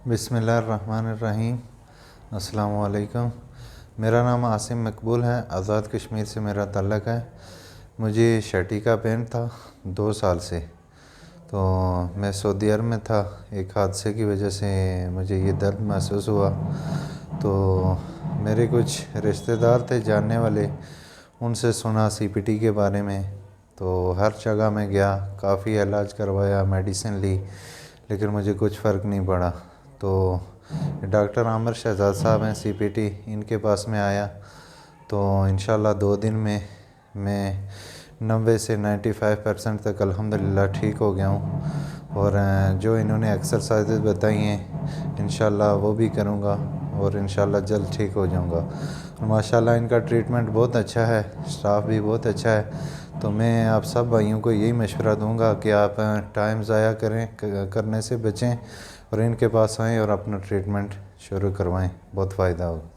बिस्मिल्लाहिर्रहमानिर्रहीम। अस्सलामु अलैकुम। मेरा नाम आसिम मकबूल है। आज़ाद कश्मीर से मेरा ताल्लुक़ है। मुझे शर्टी का पेन था 2 साल से। तो मैं सऊदी अरब में था, एक हादसे की वजह से मुझे ये दर्द महसूस हुआ। तो मेरे कुछ रिश्तेदार थे जानने वाले, उनसे सुना सीपीटी के बारे में। तो हर जगह मैं गया, काफ़ी इलाज करवाया, मेडिसिन ली, लेकिन मुझे कुछ फ़र्क नहीं पड़ा। तो डॉक्टर आमिर शहजाद साहब हैं सीपीटी, इनके पास में आया। तो इंशाल्लाह 2 दिन में मैं 90 से 95% तक अल्हम्दुलिल्लाह ठीक हो गया हूँ। और जो इन्होंने एक्सरसाइजेज बताई हैं इंशाल्लाह वो भी करूँगा और इंशाल्लाह जल्द ठीक हो जाऊँगा। और माशाल्लाह इनका ट्रीटमेंट बहुत अच्छा है, स्टाफ भी बहुत अच्छा है। तो मैं आप सब भाइयों को यही मशवरा दूंगा कि आप टाइम ज़ाया करने से बचें और इनके पास आएँ और अपना ट्रीटमेंट शुरू करवाएं, बहुत फ़ायदा होगा।